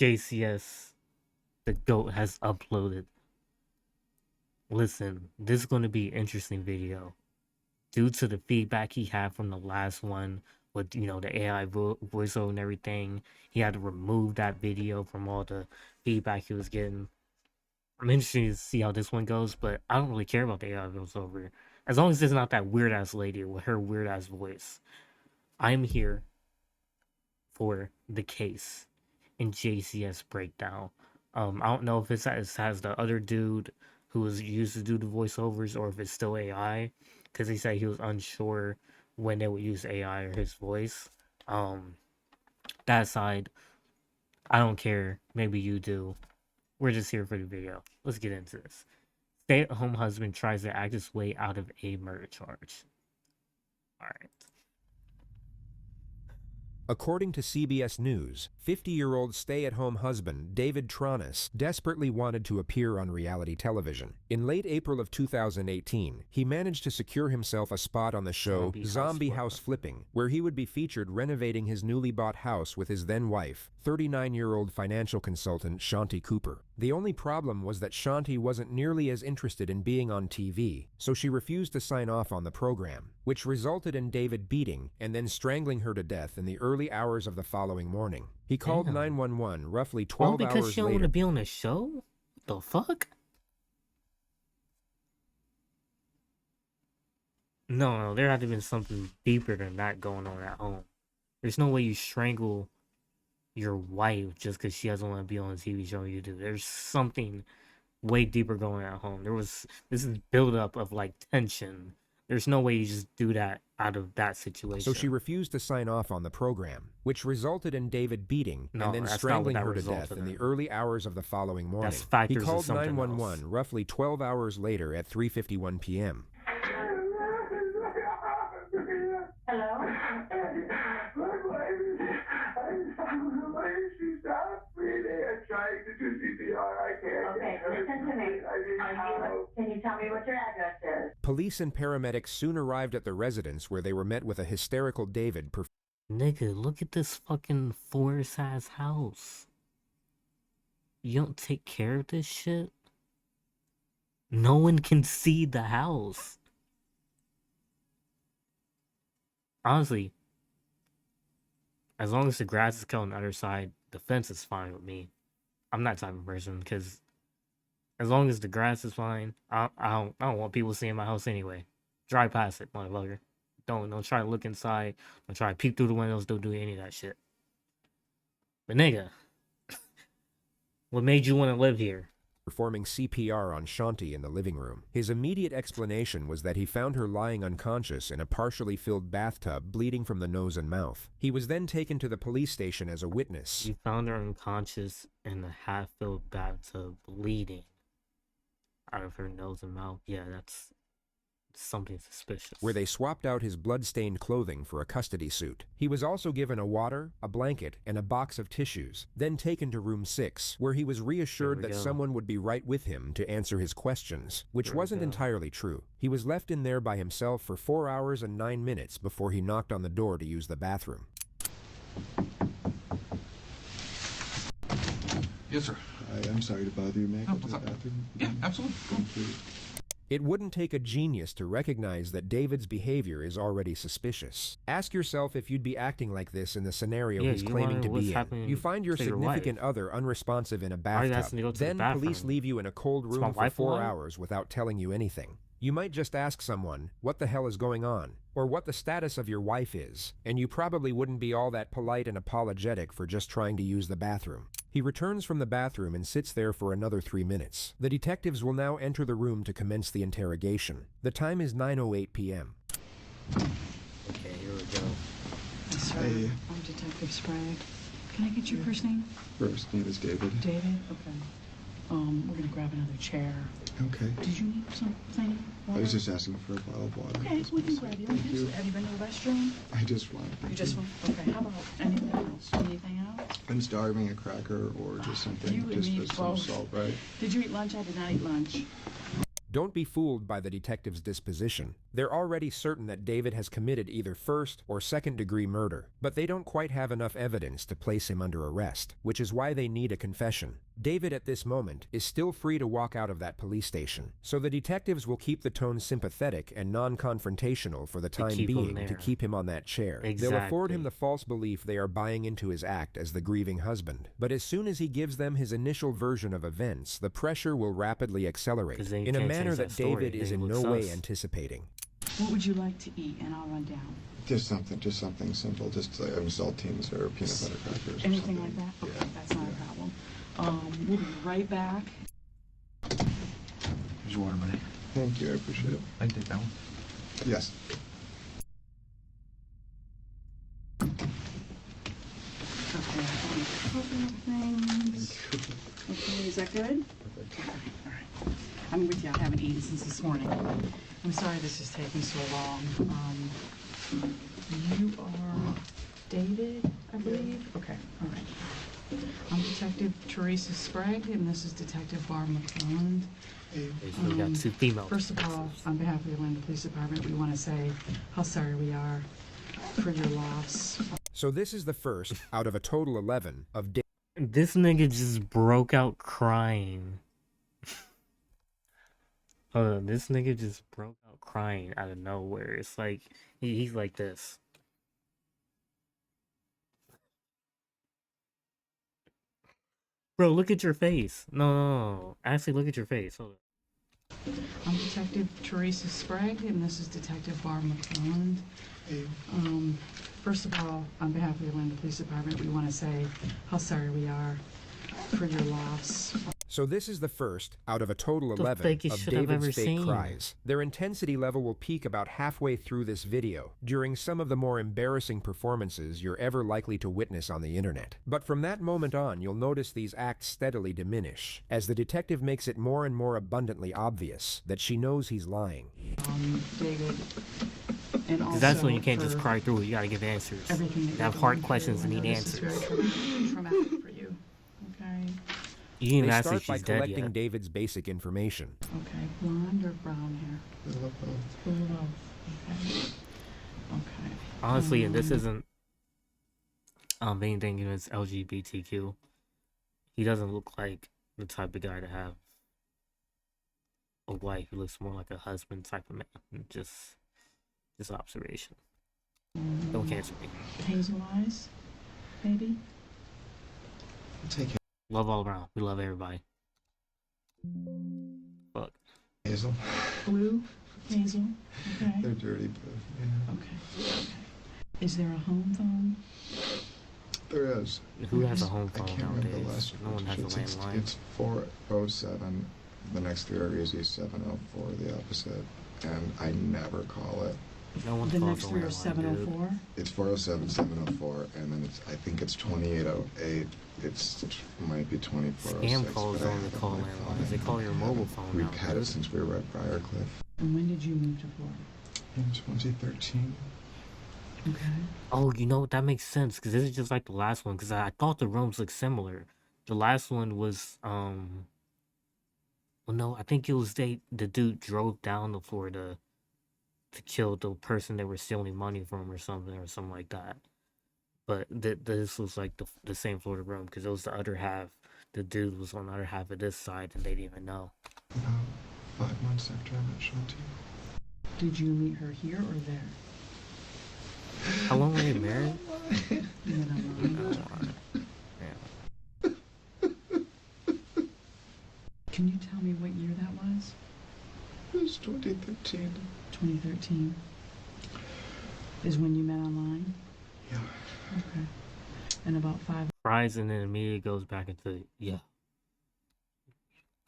JCS, the GOAT, has uploaded. Listen, this is going to be an interesting video. Due to the feedback he had from the last one with, you know, the AI voiceover and everything, he had to remove that video from all the feedback he was getting. I'm interested to see how this one goes, but I don't really care about the AI voiceover. As long as it's not that weird-ass lady with her weird-ass voice. I'm here for the case in JCS breakdown. I don't know if it has the other dude who was used to do the voiceovers or if it's still AI, because he said he was unsure when they would use AI or his voice. That aside, I don't care. Maybe you do. We're just here for the video. Let's get into this. Stay-at-home husband tries to act his way out of a murder charge. Alright. According to CBS News, 50-year-old stay-at-home husband David Tronnes desperately wanted to appear on reality television. In late April of 2018, he managed to secure himself a spot on the show Zombie House Flipping, where he would be featured renovating his newly bought house with his then-wife, 39-year-old financial consultant Shanti Cooper. The only problem was that Shanti wasn't nearly as interested in being on TV, so she refused to sign off on the program, which resulted in David beating and then strangling her to death in the early hours of the following morning. He called 911 roughly 12 hours later. Because she don't want to be on the show? What the fuck? No, there had to have been something deeper than that going on at home. There's no way you strangle your wife just because she doesn't want to be on a TV show you do. There's something way deeper going at home. This is build-up of, like, tension. There's no way you just do that out of that situation. So she refused to sign off on the program, which resulted in David beating and then strangling her to death in the early hours of the following morning. He called 911 roughly 12 hours later at 3:51 p.m. Hello? Okay, listen to me. Can you tell me what your address is? Police and paramedics soon arrived at the residence where they were met with a hysterical David. Nigga, look at this fucking forest-ass house. You don't take care of this shit? No one can see the house. Honestly, as long as the grass is cut on the other side, the fence is fine with me. I'm that type of person, because as long as the grass is fine, I don't want people seeing my house anyway. Drive past it, motherfucker. Don't try to look inside. Don't try to peek through the windows. Don't do any of that shit. But nigga, what made you want to live here? Performing CPR on Shanti in the living room. His immediate explanation was that he found her lying unconscious in a partially filled bathtub, bleeding from the nose and mouth. He was then taken to the police station as a witness. You found her unconscious in a half-filled bathtub, bleeding out of her nose and mouth. Yeah, that's something suspicious. Where they swapped out his blood-stained clothing for a custody suit. He was also given a water, a blanket, and a box of tissues, then taken to room 6, where he was reassured that someone would be right with him to answer his questions, which wasn't entirely true. He was left in there by himself for 4 hours and 9 minutes before he knocked on the door to use the bathroom. Yes, sir. I'm sorry to bother you. May I go to the bathroom? Yeah, absolutely. Thank you. It wouldn't take a genius to recognize that David's behavior is already suspicious. Ask yourself if you'd be acting like this in the scenario he's claiming to be in. You find your significant other unresponsive in a bathtub. Then police leave you in a cold room for 4 hours without telling you anything. You might just ask someone, what the hell is going on? Or what the status of your wife is. And you probably wouldn't be all that polite and apologetic for just trying to use the bathroom. He returns from the bathroom and sits there for another 3 minutes. The detectives will now enter the room to commence the interrogation. The time is 9:08 p.m. Okay, here we go. Sir, I'm Detective Sprague. Can I get your first name? First name is David. David? Okay. We're gonna grab another chair. Okay. Did you need something? I was just asking for a bottle of water. Okay, so we can grab you. Thank you. Have you been to the restroom? I just want. You just want? Okay, how about anything else? Anything else? I'm starving. A cracker or just something. You would just need some both. salt, right? Did you eat lunch? I did not eat lunch. Don't be fooled by the detective's disposition. They're already certain that David has committed either first or second-degree murder, but they don't quite have enough evidence to place him under arrest, which is why they need a confession. David at this moment is still free to walk out of that police station, so the detectives will keep the tone sympathetic and non-confrontational for the time keep him being to there. keep him on that chair. They'll afford him Exactly. the false belief they are buying into his act as the grieving husband, but as soon as he gives them his initial version of events, the pressure will rapidly accelerate 'Cause then you in a can't manner change that that story, David is then in you no look way sus. anticipating. What would you like to eat? And I'll run down. Just something simple, just like saltines or peanut butter crackers. Or Anything something. like that? Okay, Yeah. that's not a problem. We'll be right back. Here's your water, buddy. Thank you, I appreciate it. I can take that one. Yes. Okay, I'll open up things. Okay, is that good? Okay, all right. I'm with you. I haven't eaten since this morning. I'm sorry this is taking so long. You are David, I believe? Okay, all right. I'm Detective Teresa Sprague, and this is Detective Barb McClelland. We got two female First of all, on behalf of the Atlanta Police Department, we want to say how sorry we are for your loss. So this is the first out of a total 11 of This nigga just broke out crying. This nigga just broke out crying out of nowhere. It's like he's like this. Bro, look at your face. No. Actually, look at your face. Hold on. I'm Detective Teresa Sprague, and this is Detective Barb McClelland. First of all, on behalf of the Atlanta Police Department, we want to say how sorry we are for your loss. So this is the first out of a total The 11 fakest of shit I've David's ever fake seen. cries. Their intensity level will peak about halfway through this video, during some of the more embarrassing performances you're ever likely to witness on the internet. But from that moment on, you'll notice these acts steadily diminish, as the detective makes it more and more abundantly obvious that she knows he's lying. David, and also Because that's when you can't just for cry through it. You gotta give answers. everything that You have you're hard going questions through. and I need know this is answers. very traumatic for you. Okay. You didn't even They ask if start by she's dead collecting yet. David's basic information. Okay. Blonde or brown hair? I love both. Blue. Okay. Okay. Honestly, and this isn't anything against LGBTQ. He doesn't look like the type of guy to have a wife. He looks more like a husband type of man. Just observation. Don't answer me. Hazel eyes, maybe? Take it, Love all around. We love everybody. Fuck. Hazel. Blue, hazel. Okay. They're dirty blue. Yeah. Okay. Is there a home phone? There is. Who has a home I phone can't remember the nowadays? last No one has a digits. landline. It's 407. The next three are easy 704, the opposite. And I never call it. No one The calls next a three are landline, dude. 704. It's 407, 704, and then I think it's 2808. Might be 2406. Scam calls but I only have it call on my landlines. They phone. call your mobile phone We've now, had it dude. since we were at Briarcliff And when did you move to Florida? in 2013. Okay. Oh, you know, that makes sense, because this is just like the last one, because I thought the rooms looked similar. The last one was, well, no, I think it was the dude drove down to Florida to kill the person they were stealing money from or something like that. But this was like the same Florida room, because it was the other half. The dude was on the other half of this side, and they didn't even know. About 5 months after I met Shanti. Did you meet her here or there? How long were they married? You met online. Yeah. Can you tell me what year that was? It was 2013. 2013 is when you met online? Yeah. Okay. And about 5 Cries and then immediately goes back into, yeah.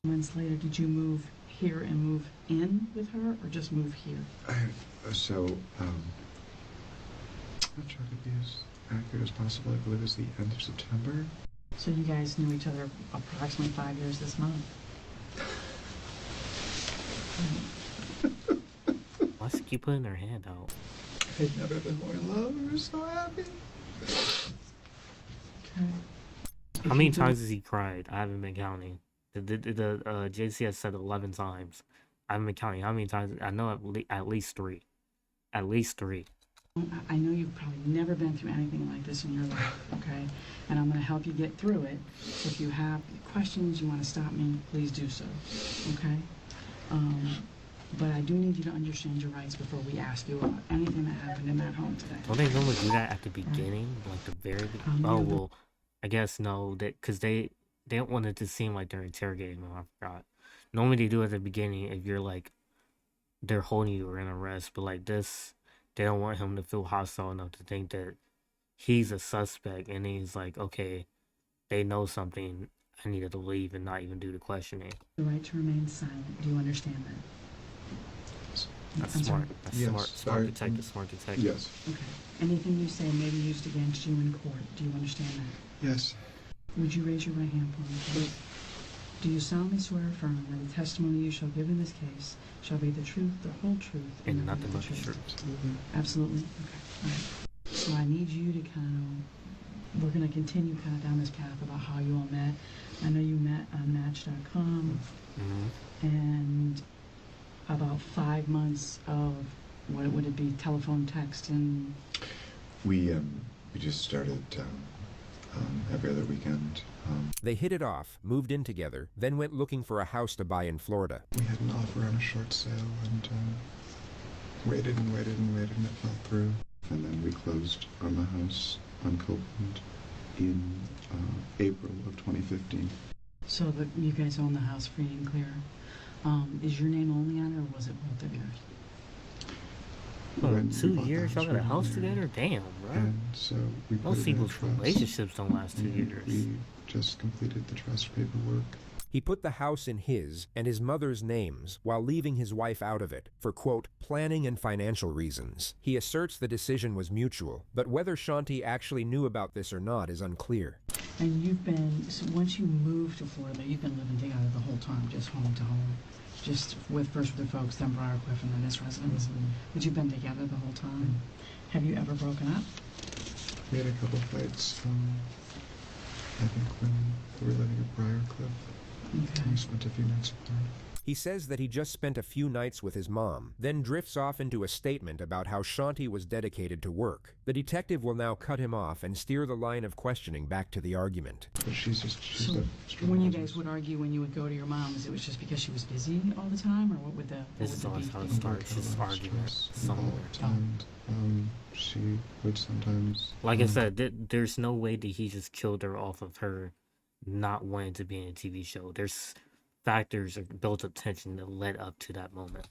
months later, did you move here and move in with her, or just move here? I'll try to be as accurate as possible. I believe it was the end of September. So you guys knew each other approximately 5 years this month. Why does she keep putting her hand out? I'd never been more in love. I was so happy. Okay. How many times has he cried? I haven't been counting. The JCS said 11 times. I've been counting how many times. I know at least three. At least three. I know you've probably never been through anything like this in your life, okay? And I'm going to help you get through it. So if you have questions, you want to stop me, please do so, okay? But I do need you to understand your rights before we ask you about anything that happened in that home today. Don't they normally do that at the beginning, like the very beginning? Oh well, I guess no, that because they don't want it to seem like they're interrogating them. I forgot. Normally they do it at the beginning if you're like they're holding you or in arrest, but like this, they don't want him to feel hostile enough to think that he's a suspect, and he's like, okay, they know something. I needed to leave and not even do the questioning. The right to remain silent. Do you understand that? That's I'm smart. sorry. That's Yes, smart. Smart sorry. detective. Smart detective. Yes. Okay. Anything you say may be used against you in court. Do you understand that? Yes. Would you raise your right hand for me, please? Do you solemnly swear or affirm that the testimony you shall give in this case shall be the truth, the whole truth, And nothing nothing but the truth. Absolutely. Absolutely. Okay. All right. So I need you to we're going to continue kind of down this path about how you all met. I know you met on Match.com, Mm-hmm. and about 5 months of, what would it be, telephone, text, and... We just started every other weekend. They hit it off, moved in together, then went looking for a house to buy in Florida. We had an offer on a short sale and waited and waited and waited, and it fell through. And then we closed on the house on Copeland in April of 2015. So you guys own the house free and clear. Is your name only on it, or was it both of yours? When we 2 bought the years, y'all got a we house were together? Damn, bro. And so we put Most it in people's trust. relationships don't last 2 And years. We just completed the trust paperwork. He put the house in his and his mother's names while leaving his wife out of it for, quote, planning and financial reasons. He asserts the decision was mutual, but whether Shanti actually knew about this or not is unclear. And so once you moved to Florida, you've been living together the whole time, just home to home, just first with the folks, then Briarcliff, and then this residence. Mm-hmm. But you've been together the whole time. Have you ever broken up? We had a couple fights, I think when we were living at Briarcliff. Okay. We spent a few nights apart. He says that he just spent a few nights with his mom, then drifts off into a statement about how Shanti was dedicated to work. The detective will now cut him off and steer the line of questioning back to the argument. But she's So a strong when you business. guys would argue, when you would go to your mom's, it was just because she was busy all the time, or what would the This is always beef how be? it starts. Just argument somewhere. And she would sometimes... Like I said, there's no way that he just killed her off of her not wanting to be in a TV show. There's factors of built-up tension that led up to that moment.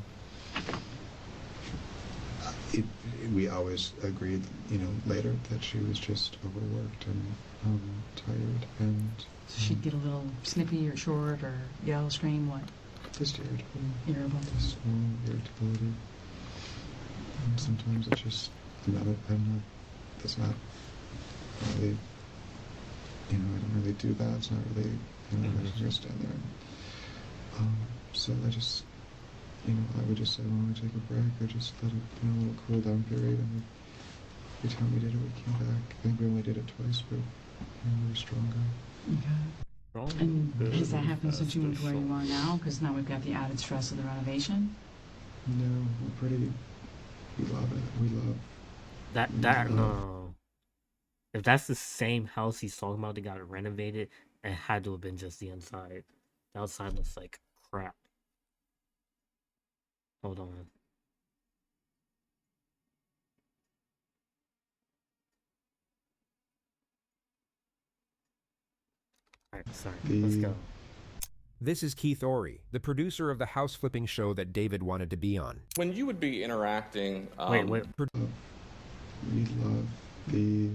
We always agreed, later that she was just overworked and tired and... So she'd get a little snippy or short or yell, scream, what? Just irritable. Irritable. Just small irritability. And sometimes it's just... that's not really... I don't really do that. It's not really... I just stand there. So I just... I would just say, well, we take a break or just let it, a little cool down period. And every time we did it, we came back. I think we only did it twice, but we were stronger. Okay. And has that happened since you moved where you are now? Because now we've got the added stress of the renovation. No, we love it. We love... No. If that's the same house he's talking about that got renovated, it had to have been just the inside. The outside looks like crap. Hold on. Alright, sorry. Let's go. This is Keith Ory, the producer of the house flipping show that David wanted to be on. When you would be interacting... Wait. We love the...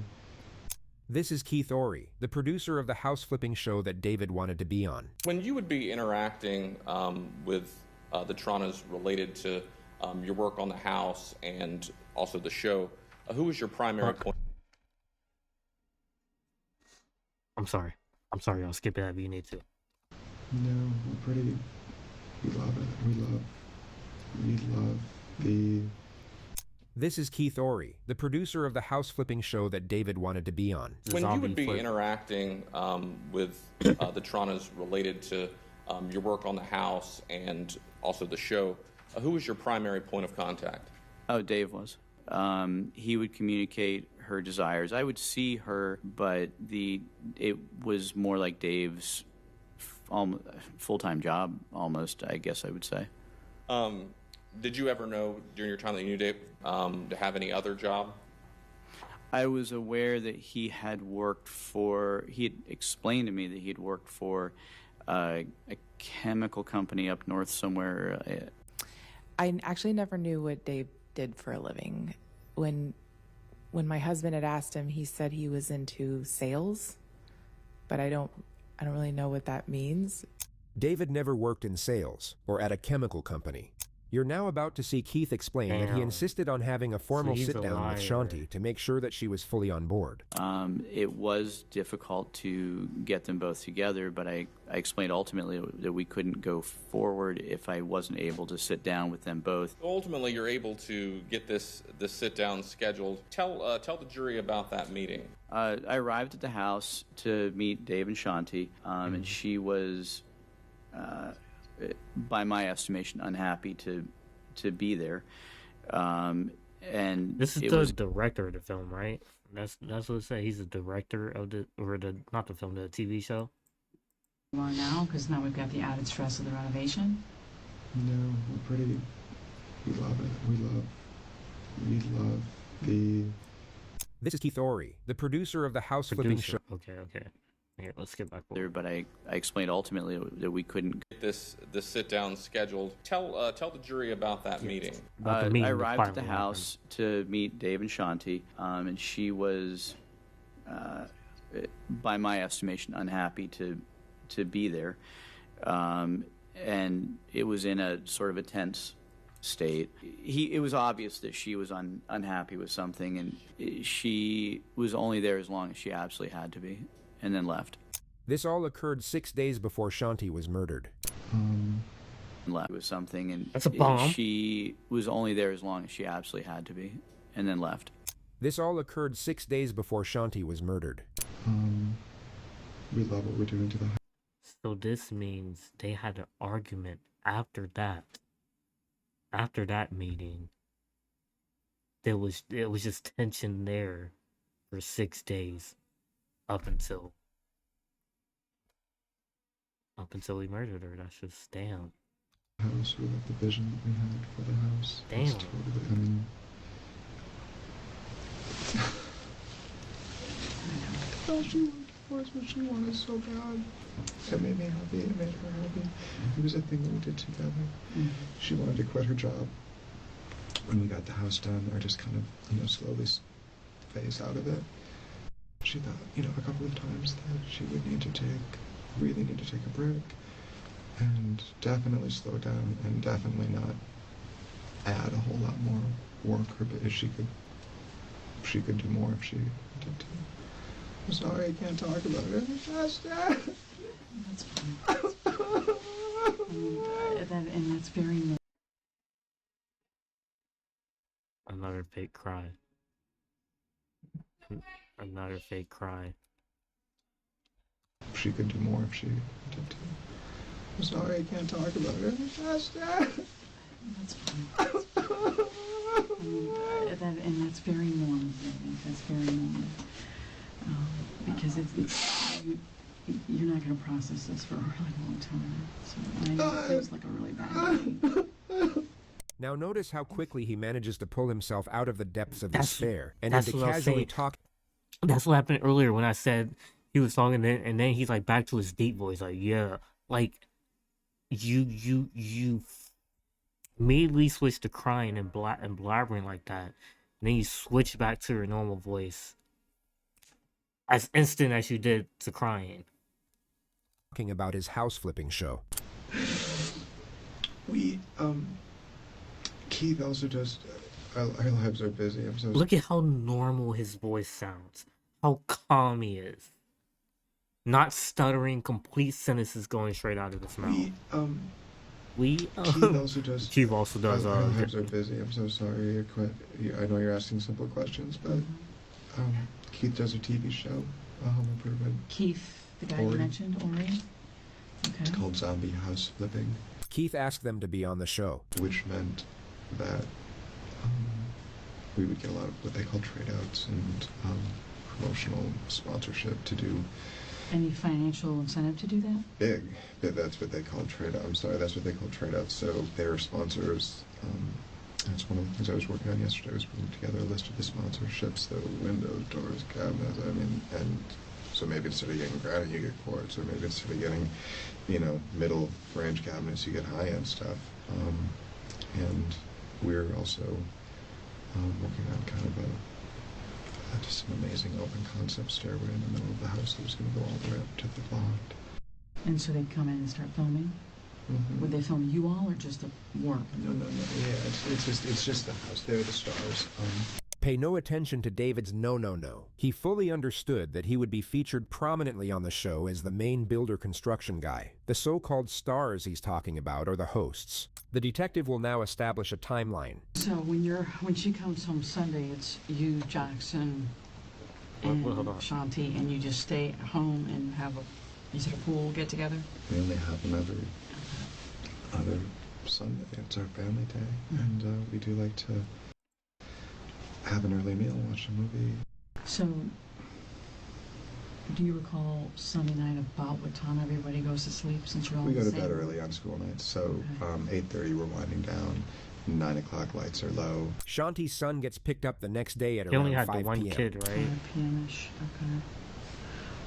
This is Keith Ory, the producer of the house flipping show that David wanted to be on. When you would be interacting with the Tronnes related to your work on the house and also the show, who was your primary point? I'm sorry. I'll skip it if you need to. No, we love it. We love the... This is Keith Ory, the producer of the house flipping show that David wanted to be on. When you would be interacting with the Tronnes related to your work on the house and also the show. Who was your primary point of contact? Oh, Dave was. He would communicate her desires. I would see her, but it was more like Dave's full-time job, almost, I guess I would say. Did you ever know during your time that you knew Dave to have any other job? I was aware that he had explained to me that he had worked for a chemical company up north somewhere. I actually never knew what Dave did for a living. When my husband had asked him, he said he was into sales, but I don't really know what that means. David never worked in sales or at a chemical company. You're now about to see Keith explain that he Damn. insisted on having a formal So he's a sit-down with liar. Shanti to make sure that she was fully on board. It was difficult to get them both together, but I explained ultimately that we couldn't go forward if I wasn't able to sit down with them both. Ultimately, you're able to get this sit-down scheduled. Tell the jury about that meeting. I arrived at the house to meet Dave and Shanti, and she was, by my estimation, unhappy to be there. And This is it the was director of the film, right? That's what it said. He's the director of not the film, the TV show. You are now, because now we've got the added stress of the renovation. No, we love it. We love the... This is Keith Ory, the producer of the house flipping show. Okay. Here, let's get back there, over. but I explained ultimately that we couldn't. Get this sit-down scheduled. Tell the jury about that meeting. About the meeting I that arrived at the finally house to meet Dave and Shanti, and she was, by my estimation, unhappy to be there. And it was in a sort of a tense state. It was obvious that she was unhappy with something, and she was only there as long as she absolutely had to be, and then left. This all occurred 6 days before Shanti was murdered. Left with something, and That's a bomb. she was only there as long as she absolutely had to be, and then left. This all occurred 6 days before Shanti was murdered. We love what we're doing to the house. So this means they had an argument after that. After that meeting, it was just tension there for 6 days, up until he murdered her. That's just damn. House. We love the vision that we had for the house. It's Damn. totally, I mean... Oh, she worked for us, but she wanted so bad. It made me happy. It made her happy. It was a thing that we did together. She wanted to quit her job. When we got the house done, or just kind of, slowly phase out of it. She thought, a couple of times that she would really need to take a break. And definitely slow down, and definitely not add a whole lot more work. But she could do more if she wanted to. I'm sorry, I can't talk about it any faster. That's fine. And that's very normal. Another fake cry. Another fake cry. She could do more if she wanted to. I'm sorry, I can't talk about it any faster. That's fine. And that's very normal. That's very normal. Because you're not going to process this for a really long time. So I know it feels like a really bad day. Now notice how quickly he manages to pull himself out of the depths of That's- despair and that's into what I was casually saying. talking. That's what happened earlier when I said he was talking, and then he's like back to his deep voice, like, yeah, like you immediately switch to crying and blabbering like that, and then you switch back to your normal voice as instant as you did to crying. About his house flipping show. We, Keith also does, our lives are busy. I'm so Look at how normal his voice sounds, how calm he is, not stuttering, complete sentences going straight out of his mouth. Keith also does. Keith also does. Our lives are busy. I'm so sorry. I know you're asking simple questions, but Keith does a TV show, Home Improvement. Keith, the guy Ori. you mentioned, Ori? It's Okay. called Zombie House Flipping. Keith asked them to be on the show, which meant that we would get a lot of what they call trade-outs and promotional sponsorship to do. Any financial incentive to do that? Big. That's what they call trade-out. I'm sorry, that's what they call trade-outs. So their sponsors, that's one of the things I was working on yesterday, was putting together a list of the sponsorships, the windows, doors, cabinets, and so maybe instead of getting granite, you get quartz, or maybe instead of getting, middle range cabinets, you get high-end stuff. And we're also working on kind of just some amazing open concept stairway in the middle of the house that was going to go all the way up to the loft. And so they'd come in and start filming? Mm-hmm. Would they film you all or just the work? No. Yeah, it's just the house. They're the stars. Pay no attention to David's no. He fully understood that he would be featured prominently on the show as the main builder construction guy. The so-called stars he's talking about are the hosts. The detective will now establish a timeline. So when she comes home Sunday, it's you, Jackson, and hold on. Shanti, and you just stay at home and have a pool get together? We only have them every other Sunday. It's our family day, and we do like to have an early meal, watch a movie. So, do you recall Sunday night about what time everybody goes to sleep, since you're all We in go the to same bed room? early on school nights, so Okay. 8:30 we're winding down. 9 o'clock lights are low. Shanti's son gets picked up the next day at They only around had the 5 one p.m. kid, right? 5 p.m.-ish, okay.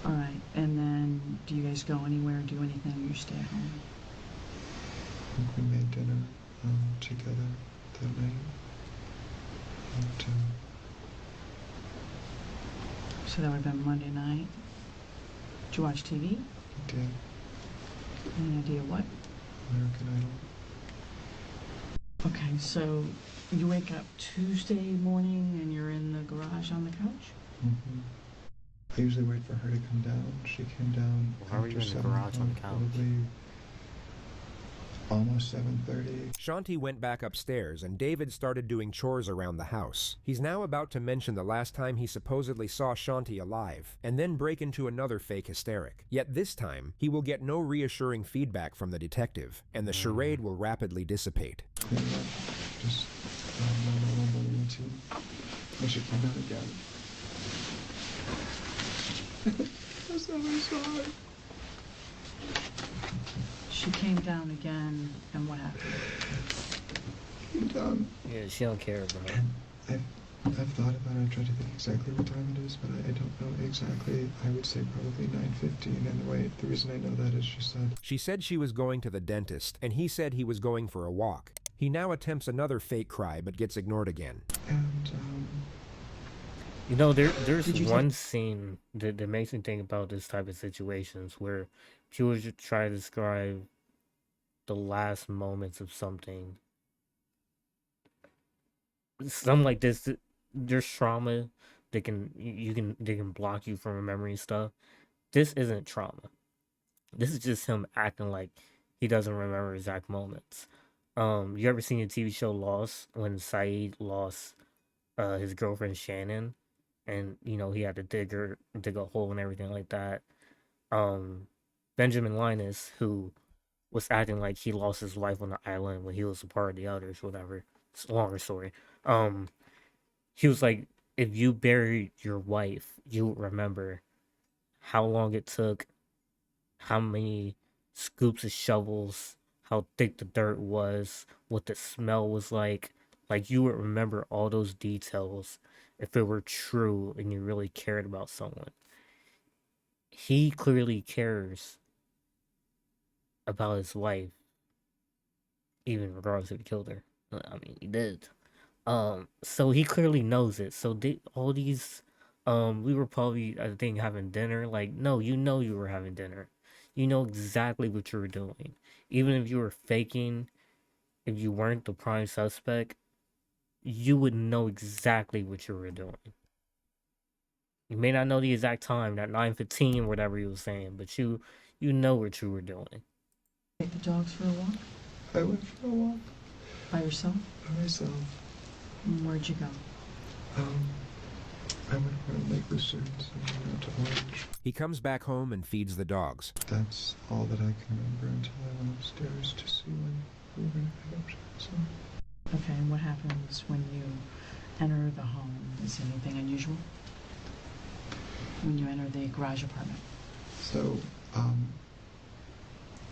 All right, and then do you guys go anywhere, do anything, or you stay at home? I think we made dinner together that night. And, So that would have been Monday night. Did you watch TV? we did Any idea what? American Idol. Okay, so you wake up Tuesday morning and you're in the garage on the couch? Mm-hmm. I usually wait for her to come down. She came down Why were you after in the 7 garage on the o'clock, couch? probably almost 7:30. Shanti went back upstairs and David started doing chores around the house. He's now about to mention the last time he supposedly saw Shanti alive, and then break into another fake hysteric. Yet this time, he will get no reassuring feedback from the detective, and the charade will rapidly dissipate. Pretty much just normal routine. And she came down again. That's how I saw it. She came down again, and what happened? Came down. Yeah, she don't care, bro. And I've thought about it. I tried to think exactly what time it is, but I don't know exactly. I would say probably 9:15. And the reason I know that is She said she was going to the dentist, and he said he was going for a walk. He now attempts another fake cry, but gets ignored again. and You know, there's Did you one scene that makes me think about this type of situations where people should try to describe the last moments of something. Something like this, there's trauma that they can block you from remembering stuff. This isn't trauma. This is just him acting like he doesn't remember exact moments. You ever seen the TV show Lost, when Saeed lost his girlfriend Shannon, and he had to dig a hole and everything like that. Benjamin Linus, who was acting like he lost his wife on the island when he was a part of the others, whatever. It's a longer story. He was like, if you buried your wife, you would remember how long it took, how many scoops of shovels, how thick the dirt was, what the smell was like. Like, you would remember all those details if it were true and you really cared about someone. He clearly cares about his wife, even regardless if he killed her. I mean, he did. So he clearly knows it. So all these, we were probably, I think, having dinner. Like, no, you were having dinner. You know exactly what you were doing. Even if you were faking, if you weren't the prime suspect, you would know exactly what you were doing. You may not know the exact time, that 9:15, whatever he was saying, but you know what you were doing. Take the dogs for a walk? I went for a walk By yourself? by myself. And where'd you go? I went for a leg lizard, so I went to orange. He comes back home and feeds the dogs. That's all that I can remember until I went upstairs to see when we were going to head up Jackson. Okay, and what happens when you enter the home? Is anything unusual? When you enter the garage apartment? So, I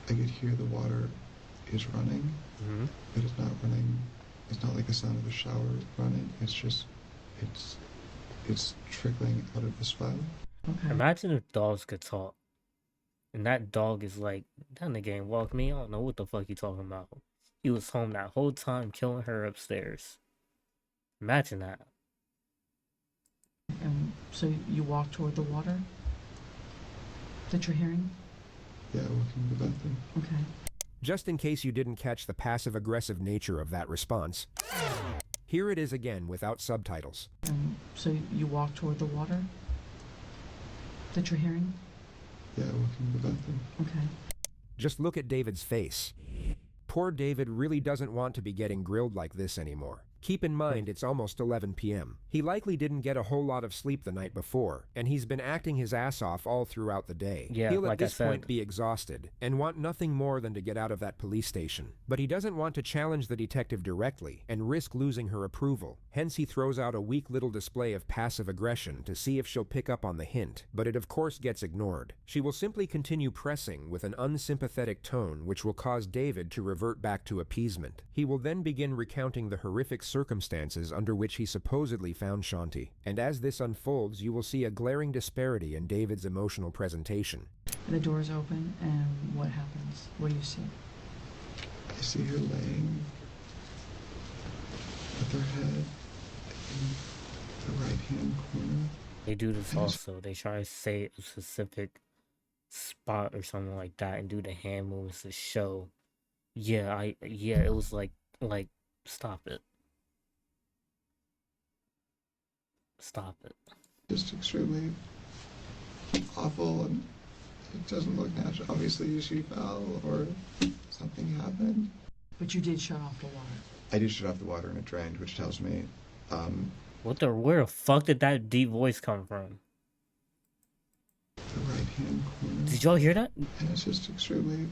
could hear the water is running, but it's not running. It's not like the sound of a shower running. It's just, it's trickling out of the spout. Okay. Imagine if dogs could talk. And that dog is like, that nigga ain't walk me. I don't know what the fuck you talking about. He was home that whole time killing her upstairs. Imagine that. And so you walk toward the water that you're hearing? Yeah, walking to the bathroom. Okay. Just in case you didn't catch the passive-aggressive nature of that response, here it is again without subtitles. And so you walk toward the water that you're hearing? Yeah, walking to the bathroom. Okay. Just look at David's face. Poor David really doesn't want to be getting grilled like this anymore. Keep in mind it's almost 11 p.m. He likely didn't get a whole lot of sleep the night before, and he's been acting his ass off all throughout the day. Yeah, He'll like I at this said. point be exhausted and want nothing more than to get out of that police station. But he doesn't want to challenge the detective directly and risk losing her approval. Hence he throws out a weak little display of passive aggression to see if she'll pick up on the hint, but it of course gets ignored. She will simply continue pressing with an unsympathetic tone which will cause David to revert back to appeasement. He will then begin recounting the horrific circumstances under which he supposedly found Shanti. And as this unfolds, you will see a glaring disparity in David's emotional presentation. The doors open, and what happens? What do you see? I see her laying with her head in the right-hand corner. They do this also. They try to say a specific spot or something like that and do the hand movements to show. Yeah, it was like, stop it. Stop it. Just extremely awful, and it doesn't look natural. Obviously, she fell or something happened. But you did shut off the water. I did shut off the water and it drained, which tells me, Where the fuck did that deep voice come from? the right-hand corner. Did y'all hear that? And it's just extremely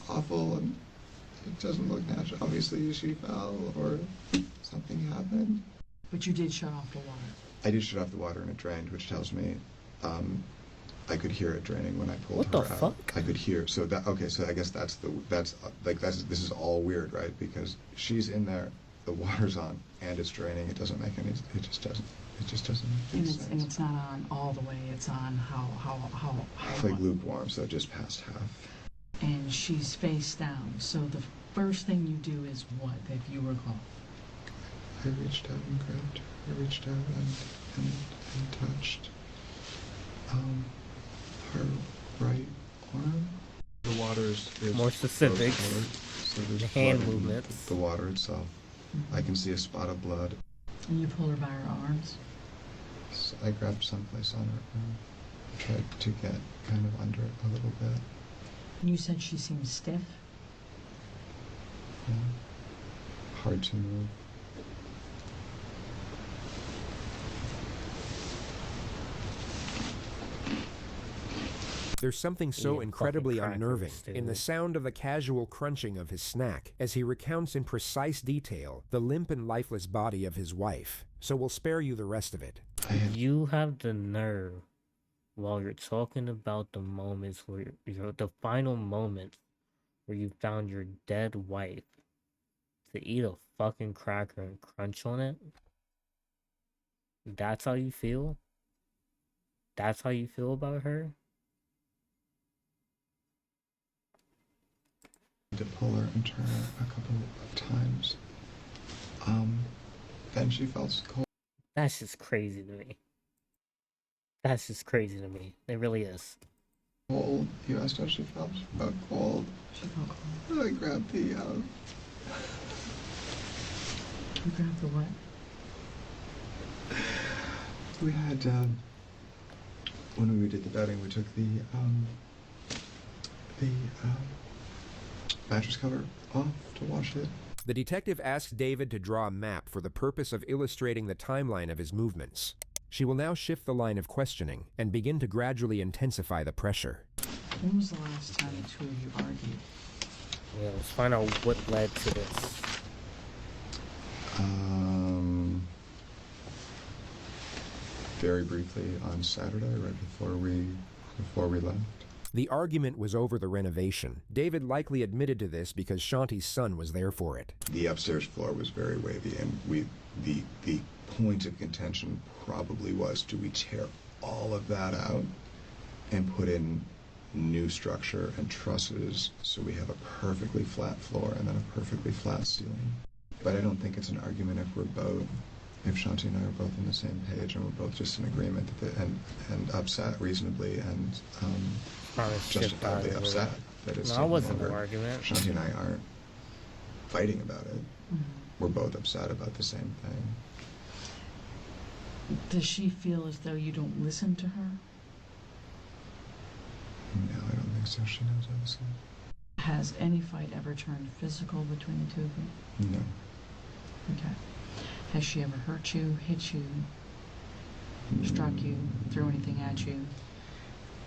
awful, and it doesn't look natural. Obviously, she fell or something happened. But you did shut off the water. I did shut off the water and it drained, which tells me I could hear it draining when I pulled What her the out. fuck? I could hear. So I guess this is all weird, right? Because she's in there, the water's on, and it's draining. It doesn't make any. It just doesn't make any sense. And it's not on all the way. It's on how Like lukewarm, so just past half. And she's face down. So the first thing you do is what, if you recall? I reached out and grabbed her. I reached out and touched her right arm. The water is More specific, rose-colored, so there's the hand blood in movements. the water itself. I can see a spot of blood. And you pull her by her arms. So I grabbed someplace on her arm. I tried to get kind of under it a little bit. And you said she seemed stiff. Yeah. Hard to move. There's something so Yeah, incredibly fucking unnerving crackers, in the dude. sound of the casual crunching of his snack as he recounts in precise detail the limp and lifeless body of his wife. So we'll spare you the rest of it. You have the nerve while you're talking about the moments where the final moments where you found your dead wife to eat a fucking cracker and crunch on it. That's how you feel? That's how you feel about her? To pull her and turn her a couple of times. Then she felt cold. That's just crazy to me. That's just crazy to me. It really is. Cold. You asked how she felt. She felt cold. She felt cold. I grabbed the. You grabbed the what? We had when we did the bedding, we took the mattress cover off to wash it. The detective asks David to draw a map for the purpose of illustrating the timeline of his movements. She will now shift the line of questioning and begin to gradually intensify the pressure. When was the last time the two of you argued? Yeah, let's find out what led to this. Very briefly on Saturday, right before we left. The argument was over the renovation. David likely admitted to this because Shanti's son was there for it. The upstairs floor was very wavy, and the point of contention probably was, do we tear all of that out and put in new structure and trusses so we have a perfectly flat floor and then a perfectly flat ceiling? But I don't think it's an argument if Shanti and I are both on the same page and we're both just in agreement and upset reasonably and justifiably upset that it's No, it wasn't longer. an argument. Shanti and I aren't fighting about it. We're both upset about the same thing. Does she feel as though you don't listen to her? No, I don't think so. She knows I was. Has any fight ever turned physical between the two of you? No. Okay. Has she ever hurt you, hit you, struck you, threw anything at you?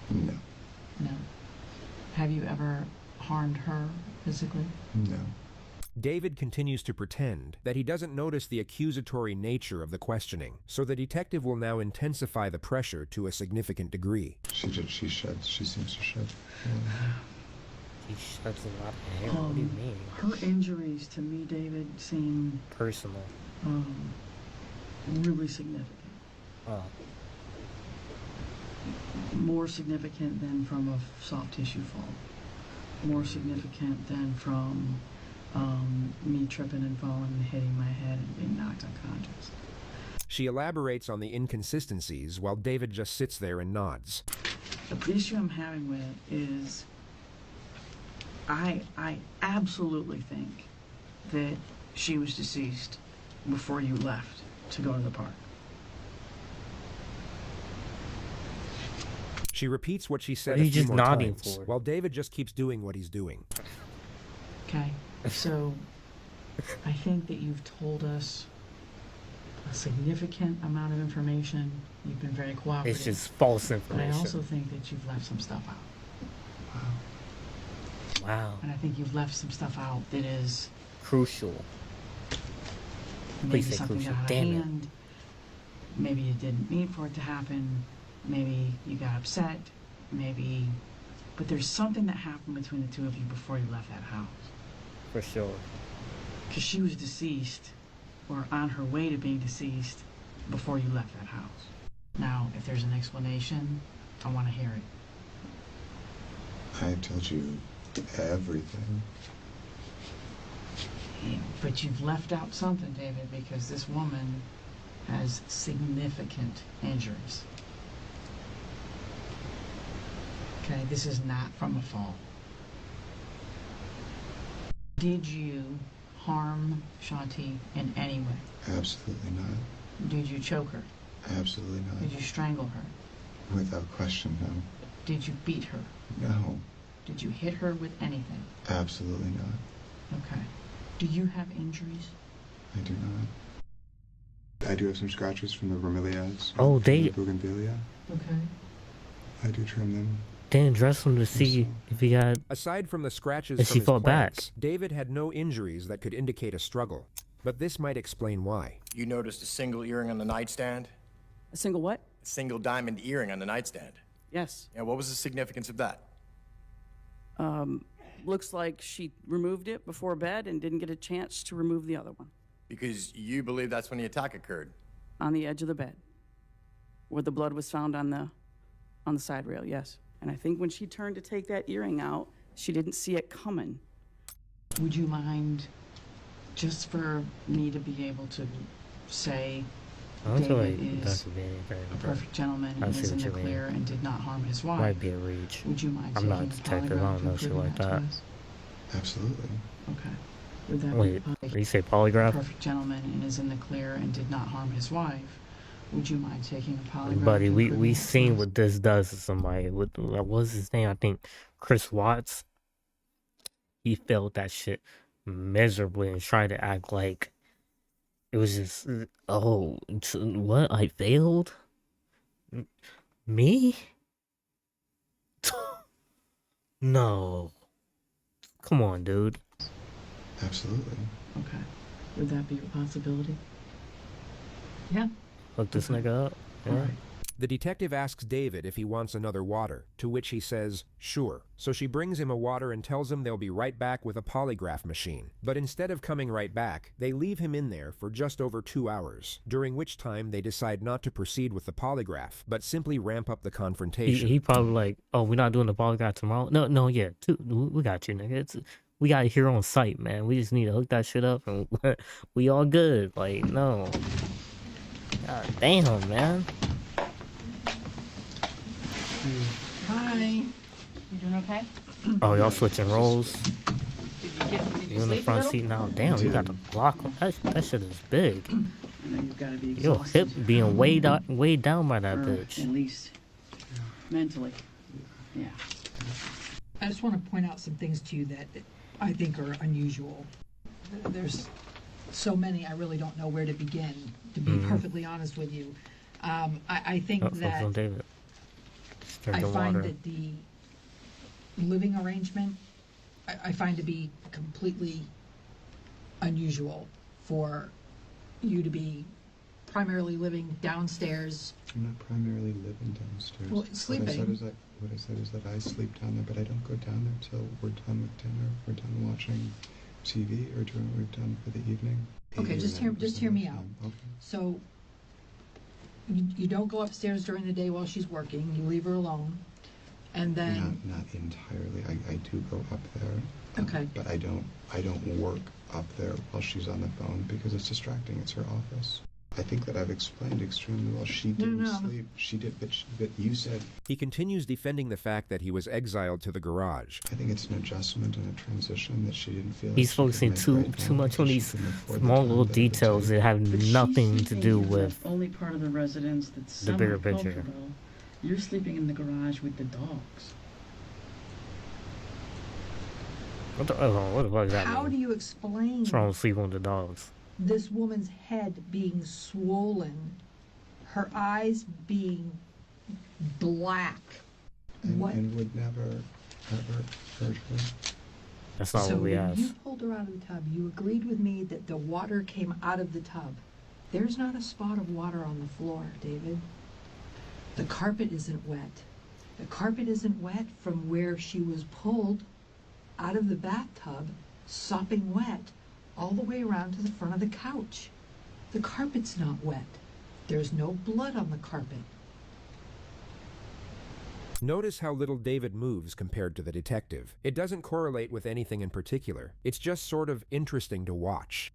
No. No. Have you ever harmed her physically? No. David continues to pretend that he doesn't notice the accusatory nature of the questioning, so the detective will now intensify the pressure to a significant degree. She seems to shed. He sheds a lot of hair. What do you mean? Her injuries to me, David, seem Personal. really significant. Oh. More significant than from a soft tissue fall. More significant than from me tripping and falling and hitting my head and being knocked unconscious. She elaborates on the inconsistencies while David just sits there and nods. The issue I'm having with is I absolutely think that she was deceased before you left to go to the park. She repeats what she said What are a you few just more nodding times, for? while David just keeps doing what he's doing. Okay, so I think that you've told us a significant amount of information. You've been very cooperative. It's just false But I information. also think that you've left some stuff out. Wow. And I think you've left some stuff out that is Crucial. maybe Please say something crucial. got out of Damn it. hand. Maybe you didn't mean for it to happen. Maybe you got upset. Maybe, but there's something that happened between the two of you before you left that house. For sure. Because she was deceased, or on her way to being deceased, before you left that house. Now, if there's an explanation, I want to hear it. I told you everything. But you've left out something, David, because this woman has significant injuries. Okay, this is not from a fall. Did you harm Shanti in any way? Absolutely not. Did you choke her? Absolutely not. Did you strangle her? Without question, no. Did you beat her? No. Did you hit her with anything? Absolutely not. Okay. Do you have injuries? I do not. I do have some scratches from the bromeliads. Oh, from they- the bougainvillea. Okay. I do trim them. Didn't dress him to see if he got. Aside from the scratches And from she his fought back. plants, David had no injuries that could indicate a struggle. But this might explain why. You noticed a single earring on the nightstand? A single what? A single diamond earring on the nightstand. Yes. And what was the significance of that? Looks like she removed it before bed and didn't get a chance to remove the other one. Because you believe that's when the attack occurred. On the edge of the bed, where the blood was found on the side rail, yes. And I think when she turned to take that earring out, she didn't see it coming. Would you mind, just for me to be able to say I don't feel David like is that's being very a perfect gentleman I and see is in what the you mean. clear and did not harm his wife? Might be a reach. Would you mind I'm not a taking detective. I polygraph don't know and shit proving like to that. us? Absolutely. Okay. Would that Wait, be did you say a polygraph? perfect gentleman and is in the clear and did not harm his wife? Would you mind taking a polygraph? Buddy, and we proving that to seen us? what this does to somebody. What was his name? I think Chris Watts. He failed that shit miserably and tried to act like it was just what I failed. Me? No. Come on, dude. Absolutely. Okay. Would that be a possibility? Yeah. Hook this nigga up. All Yeah. right. The detective asks David if he wants another water, to which he says, sure. So she brings him a water and tells him they'll be right back with a polygraph machine. But instead of coming right back, they leave him in there for just over 2 hours, during which time they decide not to proceed with the polygraph, but simply ramp up the confrontation. He probably like, oh, we're not doing the polygraph tomorrow. No, yeah, we got you, nigga. We got it here on site, man. We just need to hook that shit up and we all good. Like, no. God damn, man. Hi. You doing okay? Oh, y'all switching roles. Did You in the front seat now? Damn, you got the block on. That shit is big. I know you've got to be Your hip exhausted. being weighed down by that Or bitch. At least mentally. Yeah. I just want to point out some things to you that I think are unusual. There's so many, I really don't know where to begin, to be perfectly honest with you. I think Oh, focus that on David. Stir I the find water. that the living arrangement, I find to be completely unusual for you to be primarily living downstairs. I'm not primarily living downstairs. Well, sleeping. What I said is that I sleep down there, but I don't go down there till we're done with dinner, we're done watching TV, or we're done for the evening. Okay, 8 just a.m. hear is the me time. out. Okay. So you don't go upstairs during the day while she's working, you leave her alone, and then, Not entirely. I do go up there. Okay. But I don't work up there while she's on the phone because it's distracting. It's her office. I think that I've explained extremely well. She didn't No. sleep. She did, but you said. He continues defending the fact that he was exiled to the garage. I think it's an adjustment and a transition that she didn't feel. He's like she could focusing make too right now much on because she these couldn't afford the small time little that it would details take. that have But she's nothing to sleeping do in with the only part of the residence that's the bigger somewhat picture. comfortable. You're sleeping in the garage with the dogs. what the fuck is that? how mean? do you explain What's wrong with sleeping with the dogs? this woman's head being swollen, her eyes being black? What? And would never, ever hurt her. That's not So what we when asked. you pulled her out of the tub, you agreed with me that the water came out of the tub. There's not a spot of water on the floor, David. The carpet isn't wet. The carpet isn't wet from where she was pulled out of the bathtub, sopping wet, all the way around to the front of the couch. The carpet's not wet. There's no blood on the carpet. Notice how little David moves compared to the detective. It doesn't correlate with anything in particular. It's just sort of interesting to watch.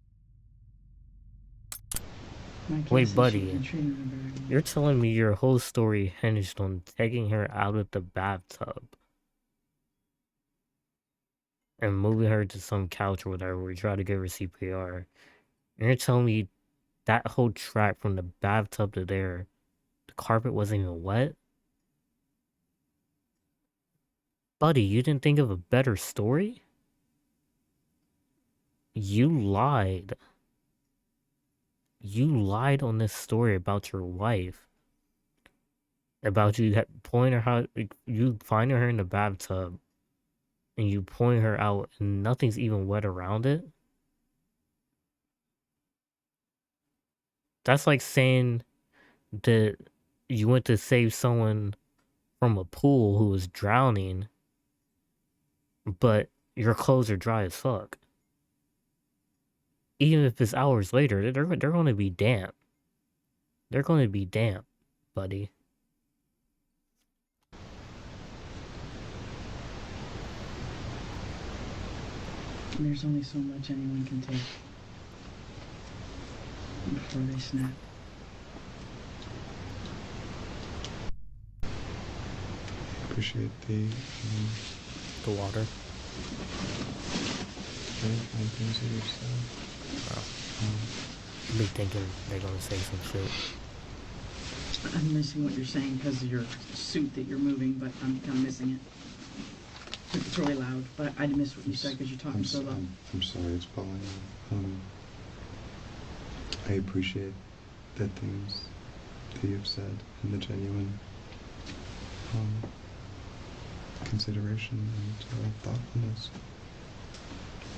My guess Wait, is she's buddy, been treating her very well. you're telling me your whole story hinged on taking her out of the bathtub and moving her to some couch or whatever, where you try to give her CPR. And you're telling me that whole track from the bathtub to there, the carpet wasn't even wet? Buddy, you didn't think of a better story? You lied. You lied on this story about your wife. About you pulling her out, you finding her in the bathtub, and you pulling her out, and nothing's even wet around it. That's like saying that you went to save someone from a pool who was drowning, but your clothes are dry as fuck. Even if it's hours later, they're going to be damp. They're going to be damp, buddy. And there's only so much anyone can take before they snap. Appreciate the water. very kind things that you've said. I'll be thinking they're going to say some shit. I'm missing what you're saying because of your suit that you're moving, but I'm missing it. It's really loud, but I missed what you said because you're talking so low. I'm sorry, it's Paulina. I appreciate that things you've said and the genuine consideration and thoughtfulness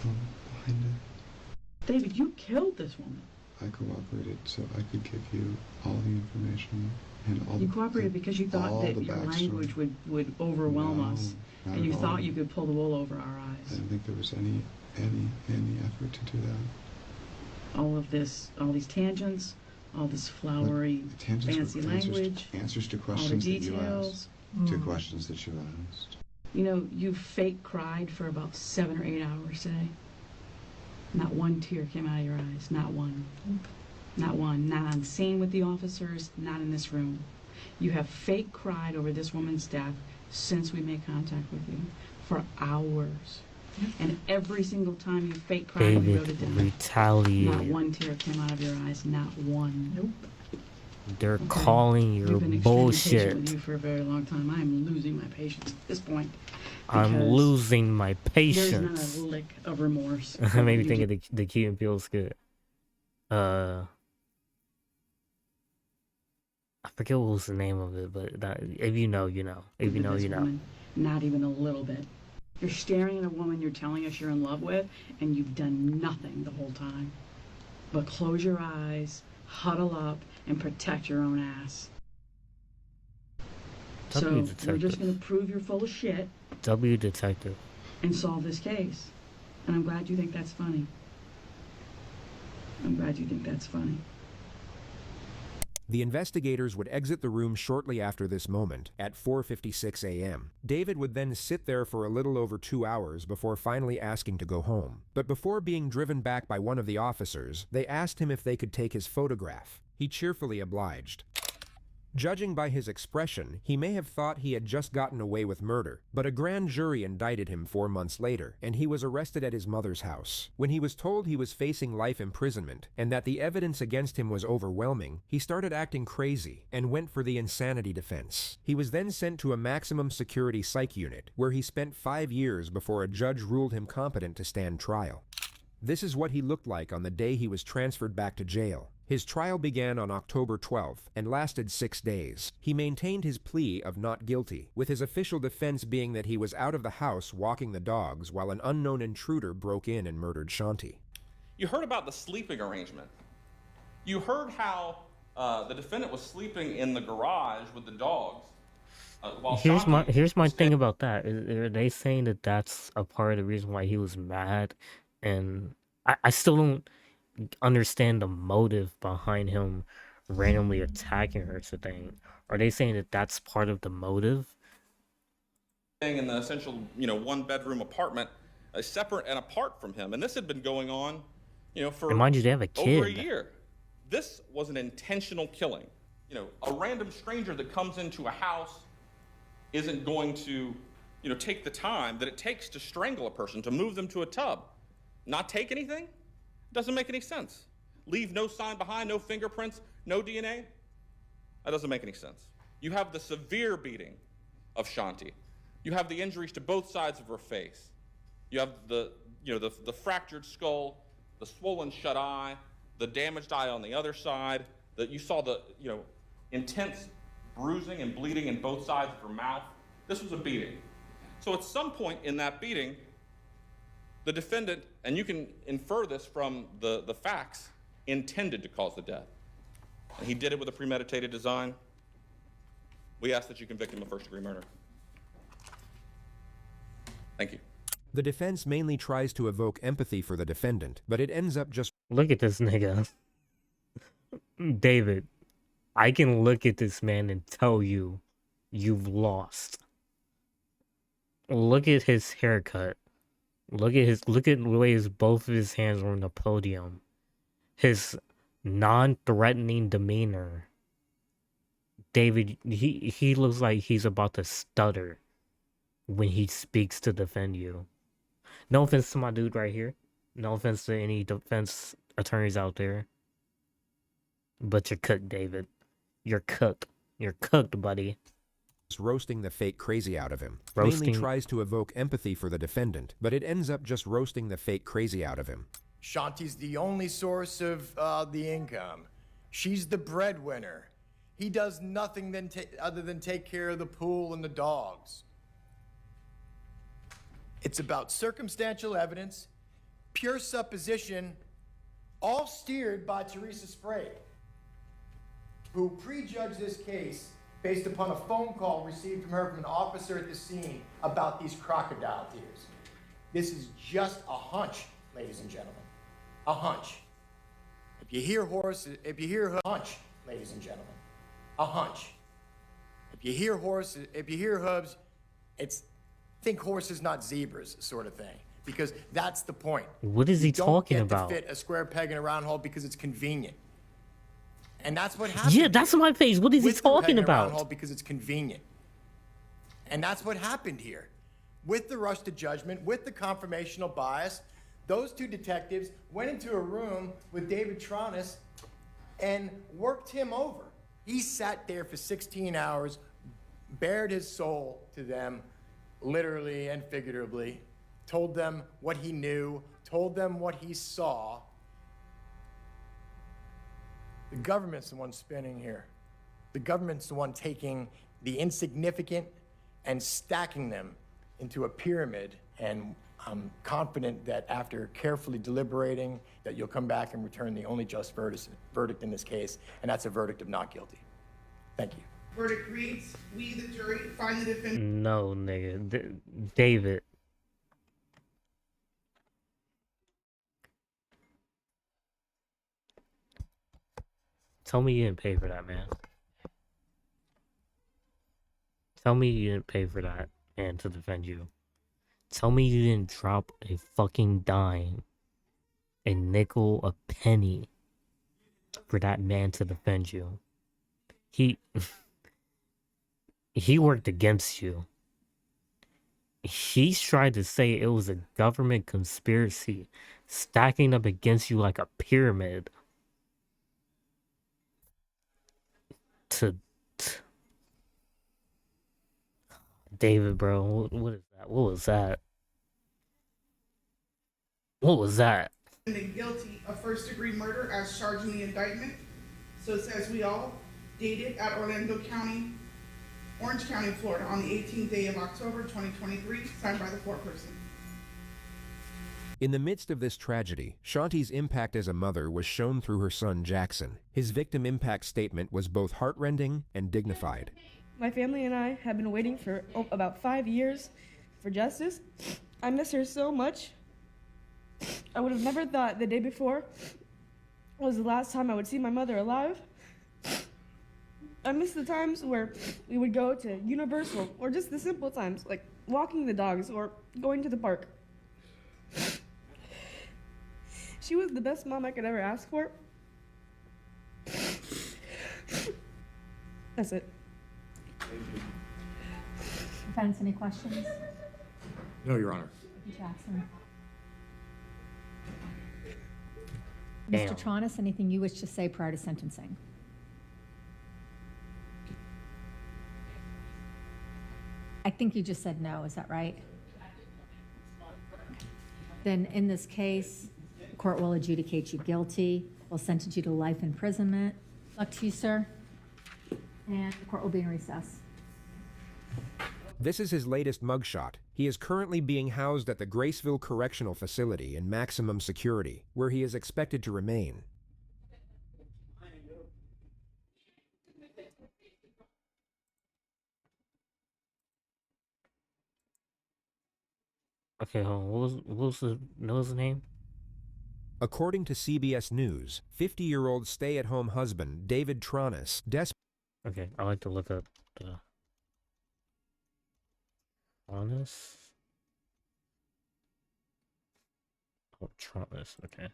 behind it. David, you killed this woman. I cooperated so I could give you all the information and all. You cooperated because you thought that your language would overwhelm us, and you thought you could pull the wool over our eyes. I don't think there was any effort to do that. All of this, all these tangents, all this flowery, fancy language, answers to all the questions that you details. asked, to questions that you asked. You know, you fake cried for about 7 or 8 hours today. Not one tear came out of your eyes. Not one. Not one. Not on scene with the officers. Not in this room. You have fake cried over this woman's death since we made contact with you for hours. And every single time you fake cried, we wrote it down. Retaliate. Not one tear came out of your eyes. Not one. Nope. They're calling your We've been extremely bullshit. patient with you for a very long time. I am losing my patience at this point. I'm because losing my There's patience. not a lick of remorse. Made me You think of the Key and Peele skit. I forget what was the name of it, but if you know, you know. If you know, this you know. woman, not even a little bit. You're staring at a woman you're telling us you're in love with, and you've done nothing the whole time but close your eyes, huddle up, and protect your own ass. So we're Detective. just going to prove you're full of shit W Detective. and solve this case. And I'm glad you think that's funny. I'm glad you think that's funny. The investigators would exit the room shortly after this moment, at 4:56 a.m. David would then sit there for a little over 2 hours before finally asking to go home. But before being driven back by one of the officers, they asked him if they could take his photograph. He cheerfully obliged. Judging by his expression, he may have thought he had just gotten away with murder, but a grand jury indicted him 4 months later, and he was arrested at his mother's house. When he was told he was facing life imprisonment, and that the evidence against him was overwhelming, he started acting crazy, and went for the insanity defense. He was then sent to a maximum security psych unit, where he spent 5 years before a judge ruled him competent to stand trial. This is what he looked like on the day he was transferred back to jail. His trial began on October 12th and lasted 6 days. He maintained his plea of not guilty, with his official defense being that he was out of the house walking the dogs while an unknown intruder broke in and murdered Shanti. You heard about the sleeping arrangement. You heard how the defendant was sleeping in the garage with the dogs. While Here's my thing about that. Are they saying that that's a part of the reason why he was mad? And I still don't understand the motive behind him randomly attacking her today. Are they saying that that's part of the motive? In the essential, 1-bedroom apartment, separate and apart from him. And this had been going on, for And mind you, they have a kid. over a year. This was an intentional killing. A random stranger that comes into a house isn't going to, take the time that it takes to strangle a person, to move them to a tub. Not take anything? Doesn't make any sense. Leave no sign behind, no fingerprints, no DNA? That doesn't make any sense. You have the severe beating of Shanti. You have the injuries to both sides of her face. You have the fractured skull, the swollen shut eye, the damaged eye on the other side. You saw the, intense bruising and bleeding in both sides of her mouth. This was a beating. So at some point in that beating, the defendant, and you can infer this from the facts, intended to cause the death. And he did it with a premeditated design. We ask that you convict him of first-degree murder. Thank you. The defense mainly tries to evoke empathy for the defendant, but it ends up just... Look at this nigga. David, I can look at this man and tell you, you've lost. Look at his haircut. Look at the way both of his hands were on the podium. His non-threatening demeanor. David, he looks like he's about to stutter when he speaks to defend you. No offense to my dude right here. No offense to any defense attorneys out there. But you're cooked, David. You're cooked. You're cooked, buddy. Roasting the fake crazy out of him. Roasting. Mainly tries to evoke empathy for the defendant, but it ends up just roasting the fake crazy out of him. Shanti's the only source of the income. She's the breadwinner. He does nothing other than take care of the pool and the dogs. It's about circumstantial evidence, pure supposition, all steered by Teresa Sprague, who prejudged this case based upon a phone call received from her from an officer at the scene about these crocodile tears. This is just a hunch, ladies and gentlemen. A hunch. If you hear hunch, ladies and gentlemen. A hunch. If you hear hooves, think horses, not zebras, sort of thing. Because that's the point. What is he talking about? You don't get to fit a square peg in a round hole because it's convenient. And that's what happened. Yeah, that's my face. What is he talking about? Because it's convenient. And that's what happened here. With the rush to judgment, with the confirmational bias, those two detectives went into a room with David Tronnes and worked him over. He sat there for 16 hours, bared his soul to them, literally and figuratively, told them what he knew, told them what he saw. The government's the one spinning here. The government's the one taking the insignificant and stacking them into a pyramid. And I'm confident that after carefully deliberating, that you'll come back and return the only just verdict in this case, and that's a verdict of not guilty. Thank you. Verdict reads, we, the jury, find the defendant. No, nigga. David. Tell me you didn't pay for that, man. Tell me you didn't pay for that man to defend you. Tell me you didn't drop a fucking dime, a nickel, a penny for that man to defend you. He worked against you. He's tried to say it was a government conspiracy stacking up against you like a pyramid. David, bro, what is that? What was that? What was that? Guilty of first-degree murder as charged in the indictment. So it says we all dated at Orange County, Florida, on the 18th day of October, 2023, signed by the foreperson. In the midst of this tragedy, Shanti's impact as a mother was shown through her son, Jackson. His victim impact statement was both heartrending and dignified. My family and I have been waiting for about 5 years for justice. I miss her so much. I would have never thought the day before was the last time I would see my mother alive. I miss the times where we would go to Universal, or just the simple times, like walking the dogs or going to the park. She was the best mom I could ever ask for. That's it. Defense, any questions? No, Your Honor. Jackson. Damn. Mr. Tronnes, anything you wish to say prior to sentencing? I think you just said no, is that right? Then in this case, the court will adjudicate you guilty, will sentence you to life imprisonment. Luck to you, sir. And the court will be in recess. This is his latest mugshot. He is currently being housed at the Graceville Correctional Facility in maximum security, where he is expected to remain. Okay, hold on. What was the name? According to CBS News, 50-year-old stay-at-home husband David Tronnes Okay, I like to look up the Tronnes. Oh, Tronnes. Okay.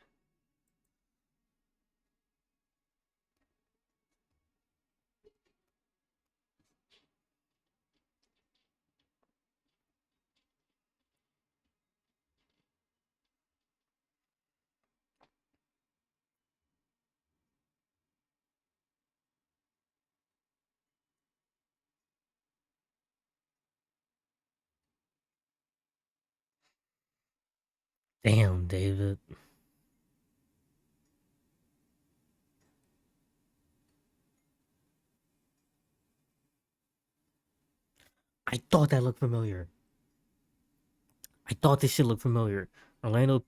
Damn, David. I thought that looked familiar. I thought this shit looked familiar. Orlando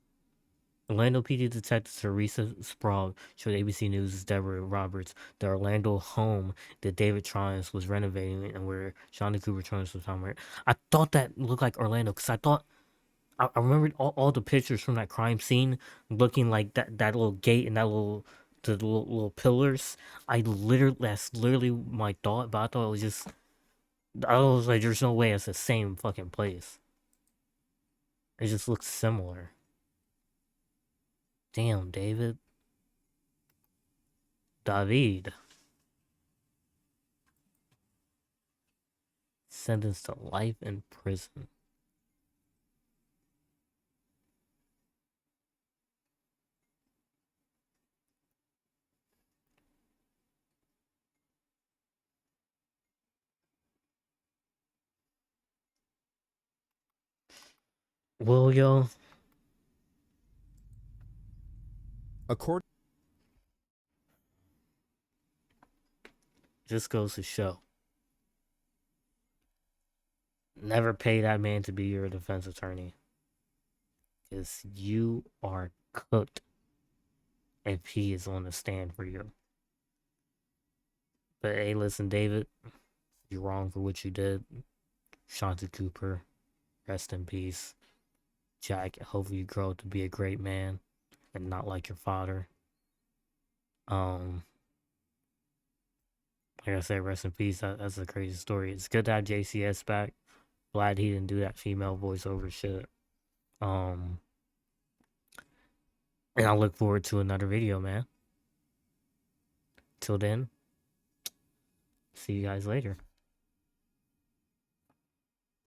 PD Detective Teresa Sprague showed ABC News' Deborah Roberts the Orlando home that David Tronnes was renovating and where Shawnee Cooper Tronnes was found. I thought that looked like Orlando because I remembered all the pictures from that crime scene looking like that little gate and the little pillars. That's literally my thought, but I thought it was just, I was like, there's no way it's the same fucking place. It just looks similar. Damn, David. David. Sentenced to life in prison. Well, yo. According Just goes to show. Never pay that man to be your defense attorney. Because you are cooked if he is on the stand for you. But hey, listen, David, you're wrong for what you did. Shawnee Cooper, rest in peace. Jack, hopefully you grow up to be a great man and not like your father. Like I said, rest in peace. That's a crazy story. It's good to have JCS back. Glad he didn't do that female voiceover shit. And I look forward to another video, man. Till then, see you guys later.